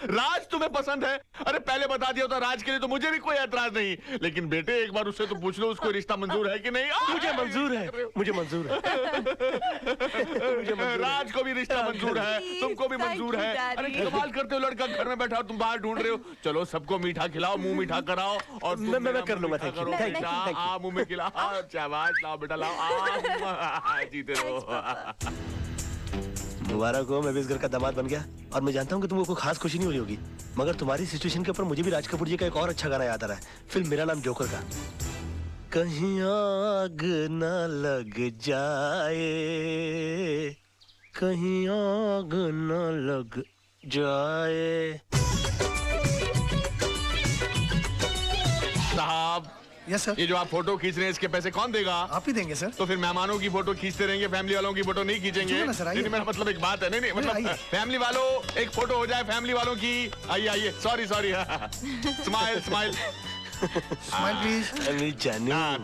राज तुम्हें पसंद है? अरे पहले बता दिया होता राज के लिए तो मुझे भी कोई ऐतराज नहीं, लेकिन बेटे एक बार उससे तो पूछ लो उसको रिश्ता मंजूर है कि नहीं। मुझे मंजूर है, मुझे मंजूर है। राज को भी रिश्ता मंजूर है, तुमको भी मंजूर है। अरे कमाल करते हो, लड़का घर में बैठा हो, तुम बाहर ढूंढ रहे हो। चलो सबको मीठा खिलाओ, मुंह मीठा कराओ और मैं कर लूंगा। Thank you, thank you. मुंह में खिलाओ, शाबाश, लाओ बेटा लाओ, जीते रहो। मुबारक हो, मैं भी इस घर का दामाद बन गया। और मैं जानता हूँ कि तुमको कोई खास खुशी नहीं हो रही होगी, मगर तुम्हारी सिचुएशन के ऊपर मुझे भी राज कपूर जी का एक और अच्छा गाना याद आ रहा है, फिल्म मेरा नाम जोकर का। कहीं आग न लग जाए, कहीं आग न लग जाए। साहब, यस सर। ये जो आप फोटो खींच रहे हैं इसके पैसे कौन देगा? आप ही देंगे सर। तो फिर मेहमानों की फोटो खींचते रहेंगे, फैमिली वालों की फोटो नहीं खींचेंगे? नहीं, मेरा मतलब एक बात है। नहीं मतलब फैमिली वालों एक फोटो हो जाए फैमिली वालों की। आइए sorry smile smile please.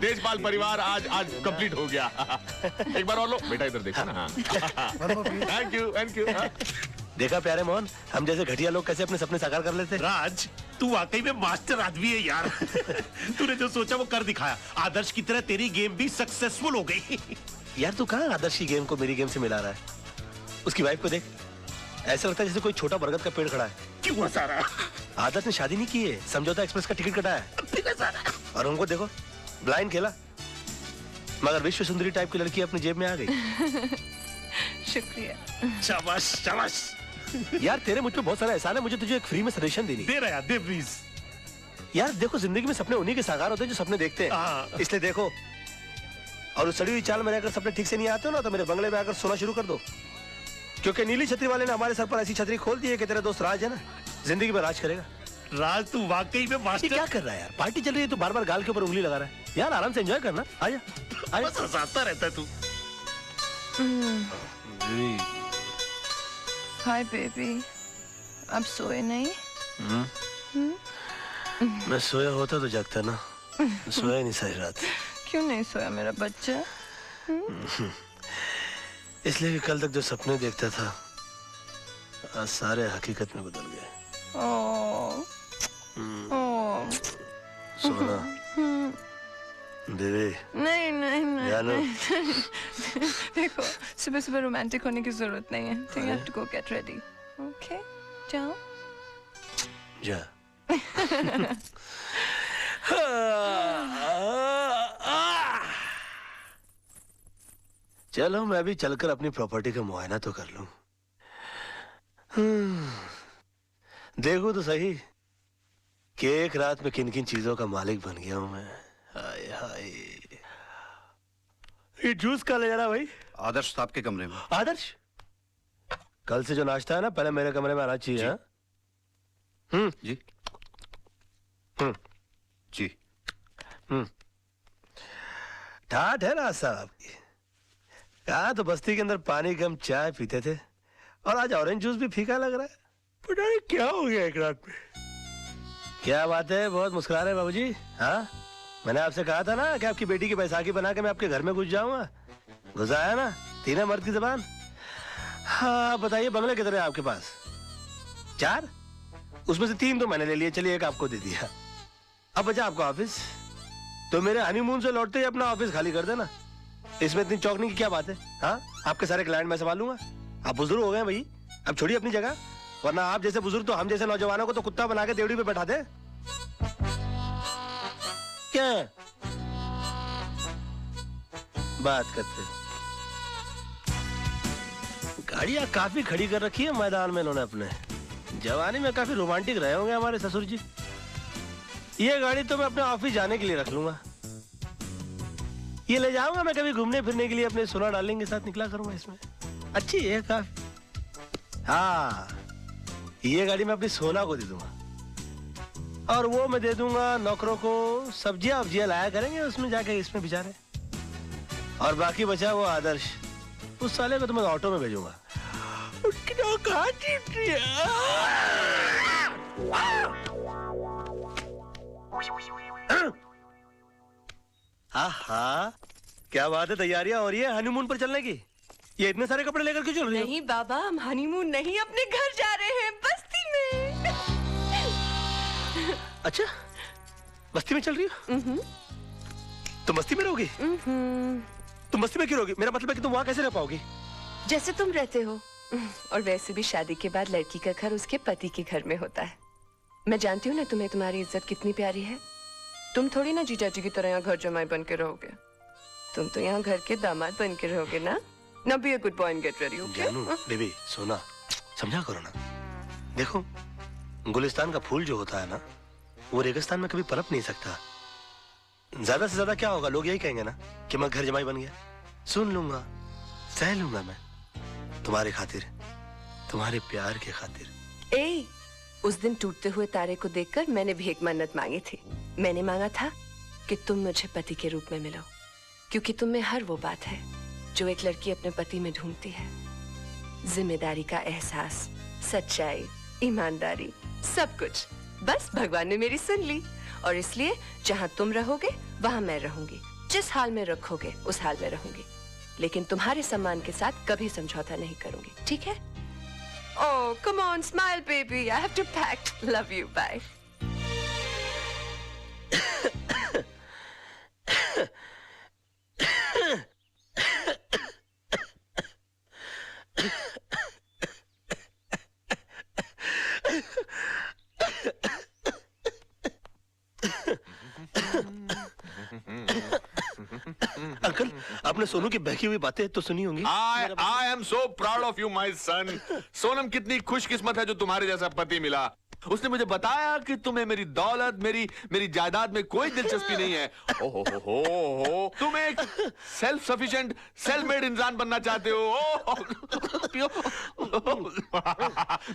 Tejpal परिवार आज कंप्लीट हो गया। एक बार और लो बेटा, इधर देखो ना। Thank you. देखा प्यारे मोहन, हम जैसे घटिया लोग कैसे अपने सपने साकार कर लेते। राज, तू वाकई में मास्टर आदमी है यार। तूने जो सोचा वो कर दिखाया। आदर्श की तरह तेरी गेम भी सक्सेसफुल हो गई। यार तू कहाँ आदर्श की गेम को मेरी गेम से मिला रहा है? उसकी वाइफ को देख, ऐसा लगता है जैसे कोई छोटा बरगद का पेड़ खड़ा है। क्यों सारा? आदर्श ने शादी नहीं की है, समझौता एक्सप्रेस का टिकट कटा है। और उनको देखो, ब्लाइंड खेला, मगर विश्व सुंदरी टाइप की लड़की अपनी जेब में आ गई। शुक्रिया। शाबाश शाबाश। यार तेरे मुझ पे बहुत सारा एहसान है, मुझे तुझे एक फ्री में सजेशन देनी। दे रहा दे प्लीज। यार देखो, जिंदगी में सपने उन्हीं के साकार होते हैं जो सपने देखते हैं, इसलिए देखो। और उस सड़ी हुई चाल में रहकर सपने ठीक से नहीं आते हो ना, तो मेरे बंगले में आकर सोना शुरू कर दो, क्योंकि नीली छतरी वाले ने हमारे सर पर ऐसी छतरी खोल दी है कि तेरा दोस्त राज है ना, जिंदगी में राज करेगा। राज, तू वाकई में मास्टर। क्या कर रहा है यार? पार्टी चल रही है तो बार बार गाल के ऊपर उंगली लगा रहा है। यार आराम से एंजॉय करना, आजा। बस हंसाता रहता है तू। हाय बेबी, अब सोए नहीं? मैं सोया होता तो जगता ना, सोया नहीं सारी रात। क्यों नहीं सोया मेरा बच्चा? इसलिए कि कल तक जो सपने देखता था आज सारे हकीकत में बदल गए। सोना देवी। नहीं जानू। देखो, सुबह सुबह रोमांटिक होने की जरूरत नहीं है। You have to go get ready. Okay? जाओ। जा। चलो मैं भी चलकर अपनी प्रॉपर्टी का मुआयना तो कर लूं। देखो तो सही कि एक रात में किन किन चीजों का मालिक बन गया हूं मैं। हाय हाय। ये जूस कहाँ ले जा रहा भाई? आदर्श साहब के कमरे में। आदर्श, कल से जो नाश्ता है ना पहले मेरे कमरे में आना चाहिए। हाँ जी जी। ठाठ है ना साहब? कहा तो बस्ती के अंदर पानी कम चाय पीते थे और आज ऑरेंज जूस भी फीका लग रहा है। पता नहीं क्या हो गया एक रात में। क्या बात है, बहुत मुस्कुरा रहे बाबूजी। हाँ, मैंने आपसे कहा था ना कि आपकी बेटी की बैसाखी बना के मैं आपके घर में घुस जाऊंगा। घुस आया ना, तीन मर्द की जबान। हाँ बताइए, बंगले कितने हैं आपके पास? 4? उसमें से 3 तो मैंने ले लिए, चलिए एक आपको दे दिया। अब बचा आपका ऑफिस, तो मेरे हनीमून से लौटते ही अपना ऑफिस खाली कर देना। इसमें इतनी चौंकने की क्या बात है? हाँ, आपके सारे क्लाइंट मैं संभालूंगा। आप बुजुर्ग हो गए भाई, अब छोड़िए अपनी जगह, वरना आप जैसे बुजुर्ग तो हम जैसे नौजवानों को तो कुत्ता बना के देवड़ी पे बैठा दे। क्या बात करते? गाड़ियां काफी खड़ी कर रखी है मैदान में इन्होंने अपने। जवानी में काफी रोमांटिक रहे होंगे हमारे ससुर जी। ये गाड़ी तो मैं अपने ऑफिस जाने के लिए रख लूंगा। ये ले जाऊंगा मैं कभी घूमने फिरने के लिए, अपने सोना डालेंगे साथ निकला करूंगा इसमें। अच्छी है काफी। हाँ, ये गाड़ी मैं अपनी सोना को दे दूंगा और वो मैं दे दूंगा नौकरों को। सब्जियां वब्जियां लाया करेंगे उसमें जाके, इसमें बेचारे। और बाकी बचा वो आदर्श, उस साले को तो मैं ऑटो में भेजूंगा। हाँ, क्या बात है, तैयारियां हो रही है हनीमून पर चलने की? ये इतने सारे कपड़े लेकर क्यों चल रही हो? नहीं बाबा, हम हनीमून नहीं, अपने घर जा रहे हैं बस्ती में। अच्छा, बस्ती में चल रही हो? तुम बस्ती में रहोगी? तुम बस्ती में क्यों रहोगी? मेरा मतलब है कि तुम वहां कैसे रह पाओगी? जैसे तुम रहते हो। और वैसे भी शादी के बाद लड़की का घर उसके पति के घर में होता है। मैं जानती हूँ ना तुम्हें तुम्हारी इज्जत कितनी प्यारी है। तुम थोड़ी ना जीजा जी की तरह यहाँ घर जमाई बन के रहोगे। तुम तो यहाँ घर के दामाद बन के रहोगे ना। Now be a good boy and get ready, okay? जानू, बेबी, सोना, समझा करो ना। देखो, गुलिस्तान का फूल जो होता है ना, वो रेगिस्तान में कभी पनप नहीं सकता। ज्यादा से ज्यादा क्या होगा, लोग यही कहेंगे ना कि मैं घर जमाई बन गया। सुन लूंगा, सह लूंगा मैं, तुम्हारे खातिर, तुम्हारे प्यार के खातिर। ए, उस दिन टूटते हुए तारे को देखकर मैंने भी एक मन्नत मांगी थी। मैंने मांगा था कि तुम मुझे पति के रूप में मिलो, क्योंकि तुम में हर वो बात है जो एक लड़की अपने पति में ढूंढती है। जिम्मेदारी का एहसास, सच्चाई, ईमानदारी, सब कुछ। बस भगवान ने मेरी सुन ली, और इसलिए जहाँ तुम रहोगे वहाँ मैं रहूंगी। जिस हाल में रखोगे उस हाल में रहूंगी, लेकिन तुम्हारे सम्मान के साथ कभी समझौता नहीं करूंगी, ठीक है? Oh, come on, smile, baby. I have to pack. Love you. Bye. Uncle, आपने सोनू की बहकी हुई बातें तो सुनी होंगी। I am so proud of you, my son. Sonam कितनी खुशकिस्मत है जो तुम्हारे जैसा पति मिला। उसने मुझे बताया कि तुम्हें मेरी दौलत, मेरी जायदाद में कोई दिलचस्पी नहीं है। हो, तुम एक सेल्फ सफिशिएंट, सेल्फ मेड इंसान बनना चाहते हो।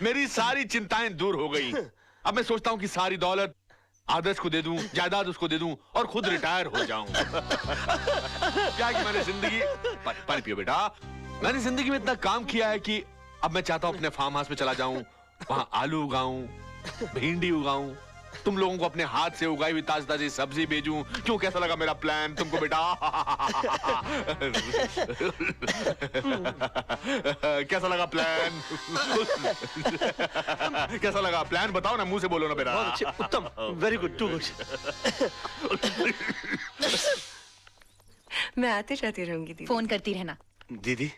मेरी सारी चिंताएं दूर हो गई। अब मैं सोचता हूँ कि सारी दौलत आदर्श को दे दूं, जायदाद उसको दे दूं और खुद रिटायर हो जाऊं। क्या कि मैंने जिंदगी पानी पियो बेटा, मैंने जिंदगी में इतना काम किया है कि अब मैं चाहता हूं अपने फार्म हाउस में चला जाऊं, वहां आलू उगाऊं, भिंडी उगाऊं, तुम लोगों को अपने हाथ से उगाई हुई ताजी ताजी सब्जी भेजूं। क्यों, कैसा लगा मेरा प्लान तुमको बेटा? कैसा लगा प्लान? कैसा लगा प्लान? बताओ ना, मुंह से बोलो ना बेटा। बहुत अच्छे, उत्तम, वेरी गुड, टू गुड। मैं आती जाती रहूंगी दीदी। फोन करती रहना। दीदी,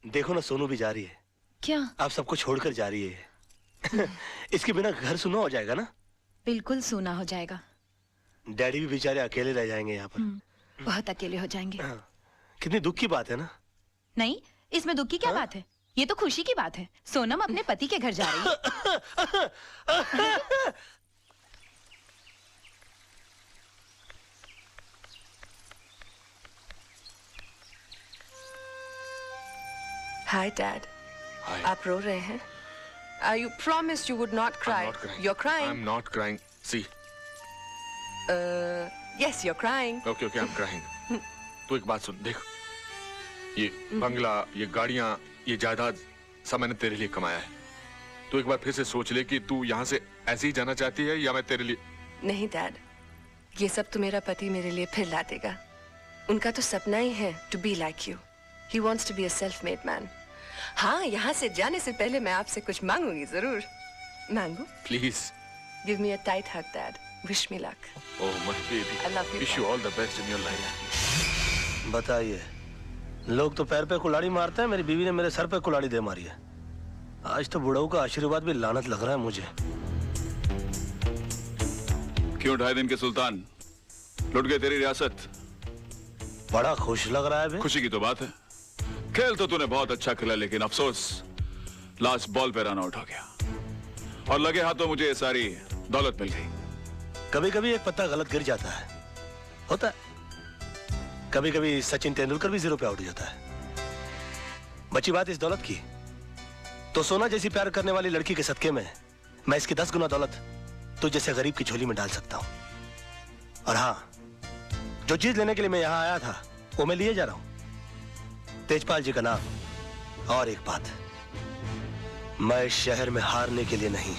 देखो ना, सोनू भी जा रही है। क्या? आप सबको छोड़कर जा रही है। इसके बिना घर सुना हो जाएगा ना? बिल्कुल सूना हो जाएगा। डैडी भी बेचारे अकेले रह जाएंगे यहाँ पर। बहुत अकेले हो जाएंगे। कितनी दुख की बात है ना? नहीं, इसमें दुख की क्या बात है? ये तो खुशी की बात है। सोनम अपने पति के घर जा रही है। Hi, Dad. Hi. आप रो रहे हैं? You promised you would not cry. I'm not crying. You're crying. I'm not crying. See. Yes, you're crying. Okay, I'm crying. तू एक बात सुन, देख, ये बंगला, ये गाड़ियां, ये जायदाद सब मैंने तेरे लिए कमाया है। तू एक बार फिर से सोच ले कि तू यहाँ से ऐसे ही जाना चाहती है या मैं तेरे लिए। नहीं डैड, ये सब तो मेरा पति मेरे लिए फिर ला देगा। उनका तो सपना ही है to be like you. He wants to be a self-made man. हाँ, यहाँ से जाने से पहले मैं आपसे कुछ मांगूंगी जरूर। मांगू? Please. Give me a tight hug, Dad. Wish me luck. Oh my baby. I love you. Wish you all the best in your life. बताइए, लोग तो पैर पे कुल्हाड़ी मारते हैं, मेरी बीवी ने मेरे सर पे कुल्हाड़ी दे मारी है। आज तो बुढ़ाऊ का आशीर्वाद भी लानत लग रहा है मुझे। क्यों 2.5 दिन के सुल्तान लुट गए तेरी रियासत? बड़ा खुश लग रहा है बे। खुशी की तो बात है। खेल तो तूने बहुत अच्छा खेला, लेकिन अफसोस लास्ट बॉल पे रन आउट हो गया और लगे हाथों मुझे ये सारी दौलत मिल गई। कभी कभी एक पत्ता गलत गिर जाता है, होता है। कभी कभी सचिन तेंदुलकर भी 0 पे आउट हो जाता है। बची बात इस दौलत की, तो सोना जैसी प्यार करने वाली लड़की के सदके में मैं इसकी 10 गुना दौलत तो जैसे गरीब की झोली में डाल सकता हूं। और हाँ, जो चीज लेने के लिए मैं यहां आया था वो मैं लिए जा रहा हूं। तेजपाल जी का नाम। और एक बात, मैं इस शहर में हारने के लिए नहीं,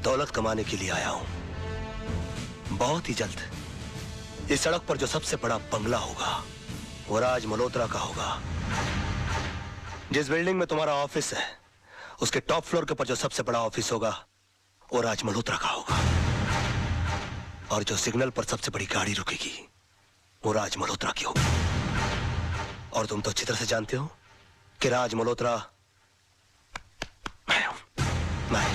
दौलत कमाने के लिए आया हूं। बहुत ही जल्द इस सड़क पर जो सबसे बड़ा बंगला होगा वो राज मल्होत्रा का होगा। जिस बिल्डिंग में तुम्हारा ऑफिस है उसके टॉप फ्लोर के ऊपर जो सबसे बड़ा ऑफिस होगा वो राज मल्होत्रा का होगा। और जो सिग्नल पर सबसे बड़ी गाड़ी रुकेगी वो राज मल्होत्रा की होगी। और तुम तो अच्छी तरह से जानते हो कि राज मल्होत्रा मैं हूं। मैं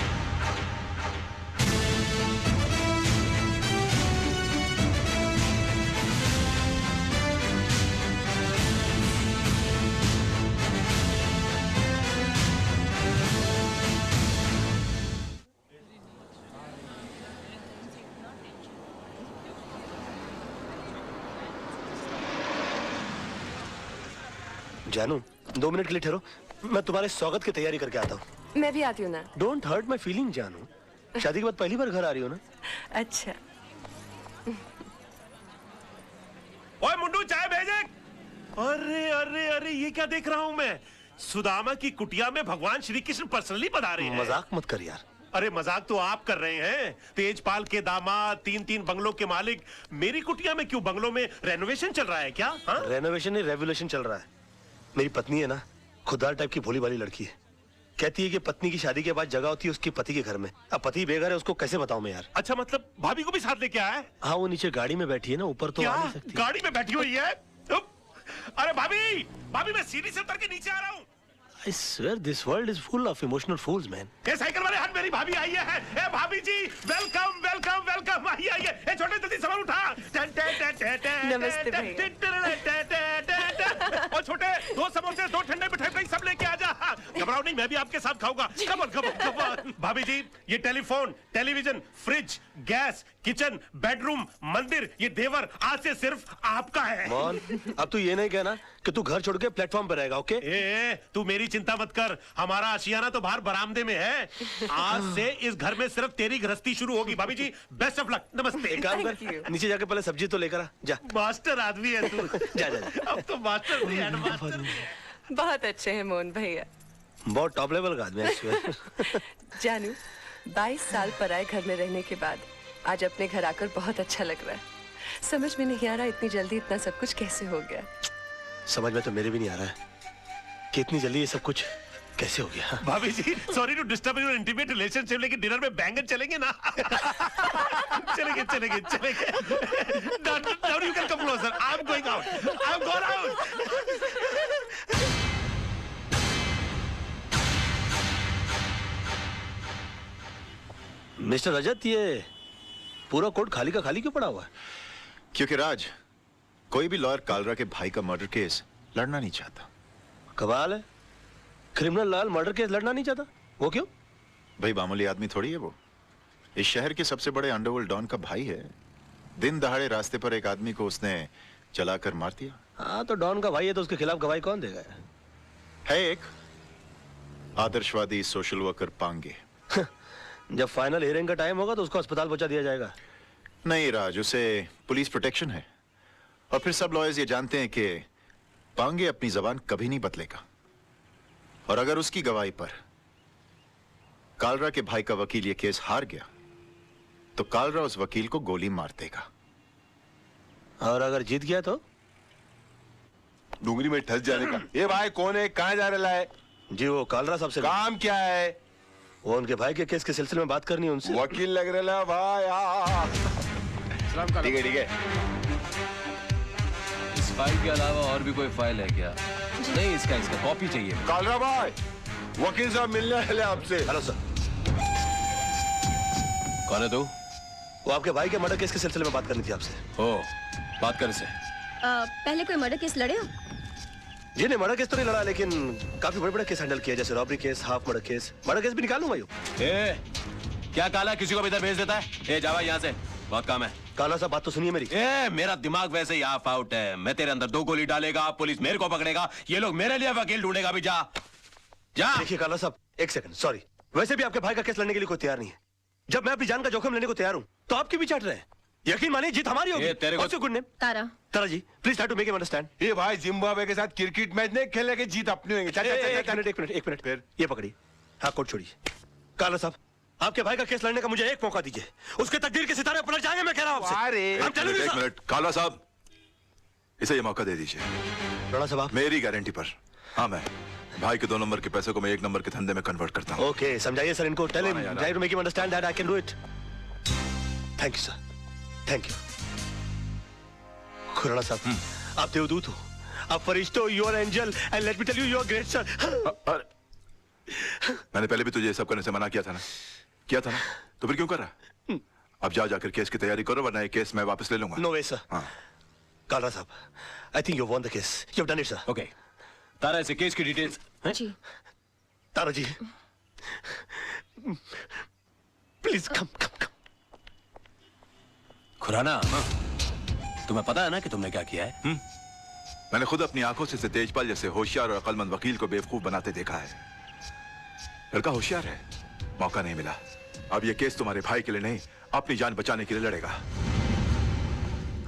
जानू 2 मिनट के लिए ठहरो, मैं तुम्हारे स्वागत की तैयारी करके आता हूँ। मैं भी आती हूँ ना। डोंट हर्ट माई फीलिंग जानू। शादी के बाद पहली बार घर आ रही हो ना? अच्छा। ओए मुंडू चाय भेजे। अरे अरे अरे ये क्या देख रहा हूँ मैं? सुदामा की कुटिया में भगवान श्री कृष्ण पर्सनली पधारे हैं। मजाक मत कर यार। अरे मजाक तो आप कर रहे हैं। तेजपाल के दामाद, 3-3 बंगलों के मालिक मेरी कुटिया में क्यों? बंगलों में रेनोवेशन चल रहा है क्या? हाँ? रेनोवेशन नहीं, रेवोल्यूशन चल रहा है। मेरी पत्नी है ना, खुददार टाइप की भोली भाली लड़की है। कहती है कि पत्नी की शादी के बाद जगह होती है उसकी पति के घर में। अब पति बेघर है, उसको कैसे बताऊं मैं यार? अच्छा, मतलब भाभी को भी साथ लेके आया है? हाँ, वो नीचे गाड़ी में बैठी है ना, ऊपर तो क्या? आ नहीं सकती। गाड़ी में बैठी हुई है? अरे भाभी, भाभी मैं सीढ़ी से उतर के नीचे आ रहा हूँ। I swear this world is full of emotional fools, man. ये साइकिल वाले हाथ मेरी भाभी आई है। ए भाभी जी, वेलकम वेलकम वेलकम। आइए आइए। ए छोटे जल्दी सामान उठा। नमस्ते और छोटे 2 समोसे 2 ठंडे मिठाई सब लेके आ जा। घबराओ नहीं, मैं भी आपके साथ खाऊंगा। Come on come on come on. भाभी जी, ये telephone, television, fridge, gas, kitchen, bedroom, मंदिर, ये देवर आज से सिर्फ आपका है। मोहन, अब तू ये नहीं कहना कि तू घर छोड़ के प्लेटफॉर्म पर रहेगा, ओके? ए, तू मेरी चिंता मत कर। हमारा आशियाना तो बाहर बरामदे में है। आज से इस घर में सिर्फ तेरी गृहस्थी शुरू होगी। भाभी जी, बेस्ट ऑफ लक। नमस्ते। एक काम Thank कर, you. नीचे जाके पहले सब्जी तो लेकर आ जा। मास्टर आदमी है तू। जा जा जा। अब तो मास्टर भी है, मास्टर भी है। बहुत अच्छे हैं मोहन भैया। बहुत टॉप लेवल का आदमी है इसमें। जानू, 22 साल पराए घर में रहने के बाद आज अपने घर आकर बहुत अच्छा लग रहा है। समझ में नहीं आ रहा इतनी जल्दी इतना सब कुछ कैसे हो गया। समझ में तो मेरे भी नहीं आ रहा है कि इतनी जल्दी ये सब कुछ कैसे हो गया। भाभी जी, sorry to disturb your intimate relationship, लेकिन डिनर में बैंगन चलेंगे ना? चलेंगे चलेंगे चलेंगे। Now you can come closer. I'm going out. I'm going out. Mister Rajat, ये पूरा कोर्ट खाली का खाली क्यों पड़ा हुआ है? क्योंकि राज, कोई भी लॉयर कालरा के भाई का मर्डर केस लड़ना नहीं चाहता। कमाल है, क्रिमिनल लॉयर मर्डर केस लड़ना नहीं चाहता। वो क्यों? भाई मामूली आदमी थोड़ी है वो। इस शहर के सबसे बड़े अंडरवर्ल्ड डॉन का भाई है। दिन दहाड़े रास्ते पर एक आदमी को उसने चलाकर मार दिया। हाँ, तो डॉन का भाई है तो उसके खिलाफ गवाही कौन देगा? है एक आदर्शवादी सोशल वर्कर पांगे। जब फाइनल हियरिंग का टाइम होगा तो उसको अस्पताल पहुंचा दिया जाएगा। नहीं राज, उसे पुलिस प्रोटेक्शन है। और फिर सब लॉयर्स ये जानते हैं कि पांगे अपनी जबान कभी नहीं बदलेगा। और अगर उसकी गवाही पर कालरा के भाई का वकील ये केस हार गया तो कालरा उस वकील को गोली मार देगा। और अगर जीत गया तो? डूंगरी में ठस जाने का। ये भाई कौन है, कहाँ जा रहा है? जी, वो कालरा साहब से। काम क्या है? वो उनके भाई के केस के सिलसिले में बात करनी है उनसे। वकील लग रहा है भाई। ठीक है ठीक है। इस फाइल के अलावा और भी कोई फाइल है क्या? नहीं, इसका कॉपी चाहिए। कालरा भाई, वकील साहब मिलने वाले आपसे। Hello sir. कौन है तू? वो आपके भाई के मर्डर केस के सिलसिले में बात करनी थी आपसे। हो, बात कर इसे। पहले कोई मर्डर केस लड़े हो? जी नहीं, मर्डर केस तो नहीं लड़ा, लेकिन काफी बड़े बड़े केस हैंडल किया, जैसे robbery case, half murder case. Murder case भी निकालूंगा यूं। क्या काला किसी को भी इधर भेज देता है? ए जावा यहाँ से, बहुत काम है। काला साहब, बात तो सुनिए मेरी। मेरा दिमाग वैसे ही ऑफ आउट है। मैं तेरे अंदर 2 गोली डालेगा, पुलिस मेरे को पकड़ेगा, ये लोग मेरे लिए वकील ढूंढेगा। भी जा जा। देखिए काला साहब, एक सेकंड, सॉरी। वैसे भी आपके भाई का केस लड़ने के लिए कोई तैयार नहीं है। जब मैं अपनी जान का जोखिम लेने को तैयार हूँ तो आपकी भी चाट रहे हैं। यकीन मानिए, जीत हमारी होगी। तेरे को good name Tara. Tara ji, please try to make him understand. ये भाई जिम्बाब्वे के साथ क्रिकेट मैच नहीं खेलने के, जीत अपनी होंगे। एक मिनट फिर ये पकड़िए। हाँ, कोर्ट छोड़िए। काला साहब, आपके भाई का केस लड़ने का मुझे एक मौका दीजिए। उसके तकदीर के सितारे पलट जाएंगे, मैं कह रहा हूँ आपसे। एक मिनट काला साहब, इसे ये मौका दे दीजिए। राणा साहब, मेरी गारंटी पर। हाँ, मैं भाई के 2 नंबर के पैसे को मैं 1 नंबर के धंधे में कन्वर्ट करता हूँ। ओके, समझाइए सर इनको। Tell him, try to make him understand that I can do it. Thank you sir. Thank you Khurana साहब, आप देवदूत हो, आप फरिश्ते हो, you are angel and let me tell you you are great sir. मैंने पहले भी तुझे ये सब करने से मना किया था ना, तो फिर क्यों कर रहा? अब जाकर केस की तैयारी करो, वरना ये केस मैं वापस ले लूंगा। नो वे सर। कालरा साहब, I think you won the case, you have done it sir. Okay, Tara ऐसे केस की डिटेल्स जी। Tara ji please come come come. Khurana, तुम्हें पता है ना कि तुमने क्या किया है? मैंने खुद अपनी आंखों से तेजपाल जैसे होशियार और अक्लमंद वकील को बेवकूफ बनाते देखा है। लड़का होशियार है, मौका नहीं मिला। अब ये केस तुम्हारे भाई के लिए नहीं, अपनी जान बचाने के लिए लड़ेगा।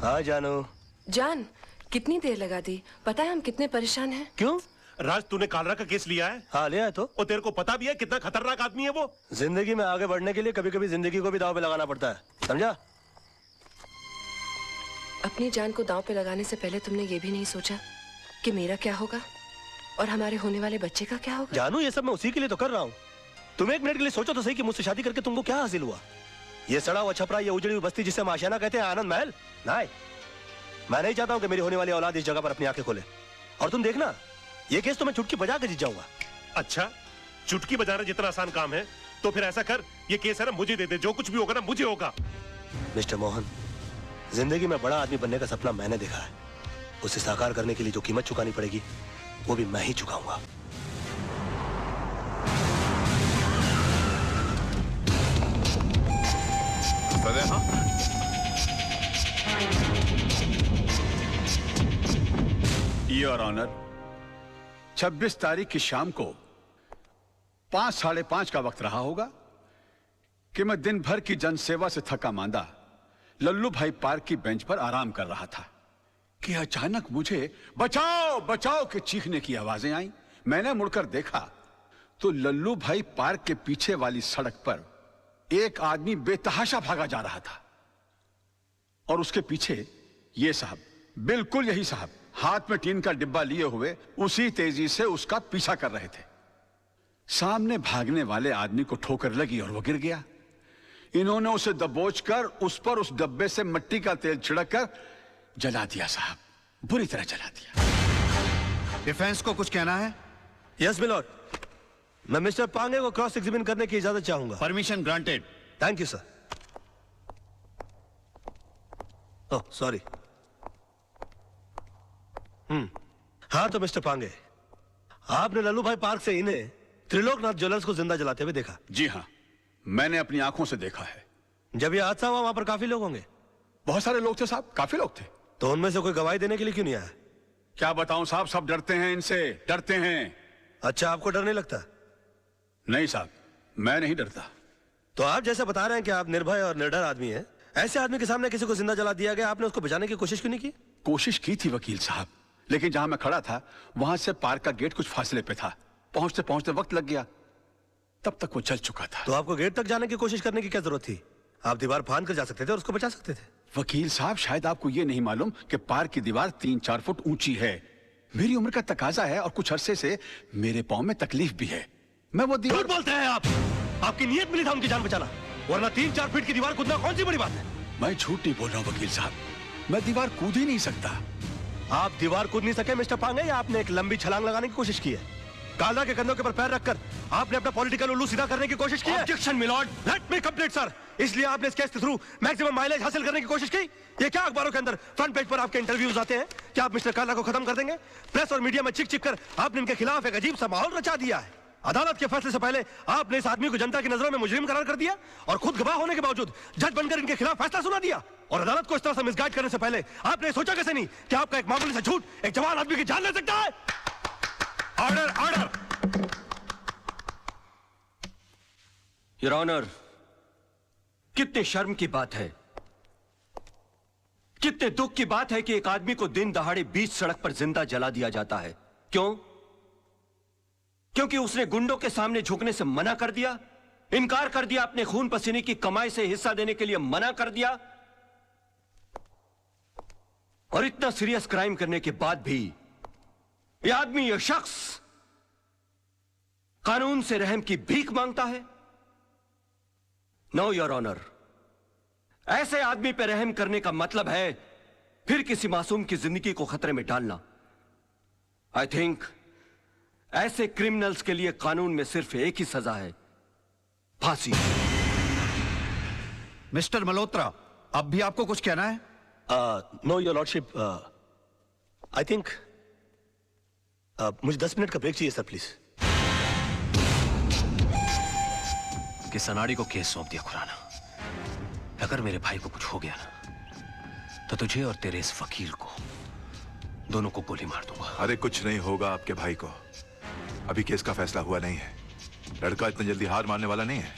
हाँ जानू। जान, कितनी देर लगा दी? पता है हम कितने परेशान हैं। क्यों? राज, तूने कालरा का केस लिया है? हाँ लिया है। तो और तेरे को पता भी है कितना खतरनाक आदमी है वो? जिंदगी में आगे बढ़ने के लिए कभी कभी जिंदगी को भी दांव पे लगाना पड़ता है, समझा? अपनी जान को दांव पे लगाने से पहले तुमने ये भी नहीं सोचा कि मेरा क्या होगा और हमारे होने वाले बच्चे का क्या होगा? जानू, ये सब मैं उसी के लिए तो कर रहा हूँ। तुम एक मिनट के लिए सोचो तो सही कि मुझसे शादी करके तुमको क्या हासिल हुआ? ये सड़ा हुआ छपरा, ये उजड़ी हुई बस्ती जिसे हम आशियाना कहते हैं, आनंद महल? नहीं, मैं नहीं चाहता हूँ कि मेरी होने वाली औलाद इस जगह पर अपनी आंखें खोले। और तुम देखना, ये केस तो मैं चुटकी बजा के जीत जाऊंगा। अच्छा, चुटकी बजाना जितना आसान काम है, तो फिर ऐसा कर, ये केस है ना मुझे दे दे, जो कुछ भी होगा ना मुझे होगा। मिस्टर मोहन, जिंदगी में बड़ा आदमी बनने का सपना मैंने देखा है। उसे साकार करने के लिए जो कीमत चुकानी पड़ेगी वो भी मैं ही चुकाऊंगा। योर ऑनर, 26 तारीख की शाम को 5 साढ़े 5 का वक्त रहा होगा कि मैं दिन भर की जनसेवा से थका मांदा लल्लू भाई पार्क की बेंच पर आराम कर रहा था कि अचानक मुझे बचाओ बचाओ के चीखने की आवाजें आई। मैंने मुड़कर देखा तो लल्लू भाई पार्क के पीछे वाली सड़क पर एक आदमी बेतहाशा भागा जा रहा था और उसके पीछे ये साहब, बिल्कुल यही साहब, हाथ में टीन का डिब्बा लिए हुए उसी तेजी से उसका पीछा कर रहे थे। सामने भागने वाले आदमी को ठोकर लगी और वो गिर गया। इन्होंने उसे दबोचकर उस पर उस डब्बे से मिट्टी का तेल छिड़ककर जला दिया साहब, बुरी तरह जला दिया। डिफेंस को कुछ कहना है? यस मिलॉर्ड, मैं मिस्टर पांगे को क्रॉस एग्जामिन करने की इजाजत चाहूंगा। Permission granted. Thank you sir. Oh sorry. हाँ तो मिस्टर पांगे, आपने लल्लू भाई पार्क से इन्हें त्रिलोकनाथ ज्वेलर्स को जिंदा जलाते हुए देखा? जी हाँ, मैंने अपनी आंखों से देखा है। जब ये हादसा हुआ वहां पर काफी लोग होंगे? बहुत सारे लोग थे साहब, काफी लोग थे। तो उनमें से कोई गवाही देने के लिए क्यों नहीं आया? क्या बताऊं साहब, सब डरते हैं इनसे, डरते हैं। अच्छा, आपको डर नहीं लगता? नहीं साहब, मैं नहीं डरता। तो आप जैसे बता रहे हैं कि आप निर्भय और निडर आदमी हैं, ऐसे आदमी के सामने किसी को जिंदा जला दिया गया, आपने उसको बचाने की कोशिश क्यों नहीं की? कोशिश की थी वकील साहब, लेकिन जहां मैं खड़ा था वहां से पार्क का गेट कुछ फासले पे था। पहुंचते पहुंचते वक्त लग गया, तब तक वो जल चुका था। तो आपको गेट तक जाने की कोशिश करने की क्या जरूरत थी? आप दीवार फांद कर जा सकते थे और उसको बचा सकते थे। वकील साहब, शायद आपको ये नहीं मालूम कि पार्क की दीवार 3-4 फुट ऊंची है। मेरी उम्र का तकाजा है और कुछ अरसे से मेरे पांव में तकलीफ भी है। मैं वो दीवार... झूठ बोलते हैं आप। आपकी नीयत मिली था उनकी जान बचाना, वरना 3-4 फीट की दीवार कूदना कौन सी बड़ी बात है? मैं झूठ नहीं बोल रहा हूँ वकील साहब, मैं दीवार कूद ही नहीं सकता। आप दीवार कूद नहीं सके मिस्टर पांगे, या आपने एक लंबी छलांग लगाने की कोशिश की है? कालरा के कंधों के पर पैर रखकर आपने अपना पॉलिटिकल उल्लू सीधा करने की कोशिश की है? Objection milord, let me complete sir. इसलिए आपने इस केस के थ्रू मैक्सिमम माइलेज हासिल करने की कोशिश की। ये क्या अखबारों के अंदर फ्रंट पेज पर आपके इंटरव्यूज आते हैं? क्या आप मिस्टर कालरा को खत्म कर देंगे? प्रेस और मीडिया में चिक चिक कर आपने इनके खिलाफ एक अजीब सा माहौल रचा दिया है। अदालत के फैसले से पहले आपने इस आदमी को जनता की नजरों में मुजरिम करार कर दिया और खुद गवाह होने के बावजूद जज बनकर इनके खिलाफ फैसला सुना दिया। और अदालत को इस तरह से मिसगाइड करने से पहले आपने सोचा कैसे नहीं कि आपका एक मामूली सा झूठ एक जवान आदमी की जान ले सकता है? Order, order. योर ऑनर, कितने शर्म की बात है, कितने दुख की बात है कि एक आदमी को दिन दहाड़े बीच सड़क पर जिंदा जला दिया जाता है। क्यों? क्योंकि उसने गुंडों के सामने झुकने से मना कर दिया, इनकार कर दिया, अपने खून पसीने की कमाई से हिस्सा देने के लिए मना कर दिया। और इतना सीरियस क्राइम करने के बाद भी यह आदमी, यह शख्स कानून से रहम की भीख मांगता है। नो योर ऑनर, ऐसे आदमी पर रहम करने का मतलब है फिर किसी मासूम की जिंदगी को खतरे में डालना। आई थिंक ऐसे क्रिमिनल्स के लिए कानून में सिर्फ एक ही सजा है, फांसी। मिस्टर मल्होत्रा, अब भी आपको कुछ कहना है? Know your lordship, I think मुझे 10 मिनट का ब्रेक चाहिए सर, प्लीज। कि सनाड़ी को केस सौंप दिया खुराना। अगर मेरे भाई को कुछ हो गया ना तो तुझे और तेरे इस वकील को दोनों को गोली मार दूंगा। अरे कुछ नहीं होगा आपके भाई को, अभी केस का फैसला हुआ नहीं है। लड़का इतनी जल्दी हार मानने वाला नहीं है।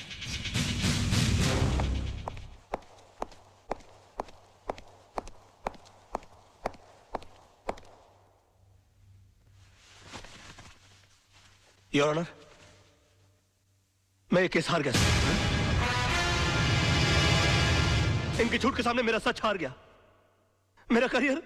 योर ऑनर, मैं ये केस हार गया। इनकी झूठ के सामने मेरा सच हार गया। मेरा करियर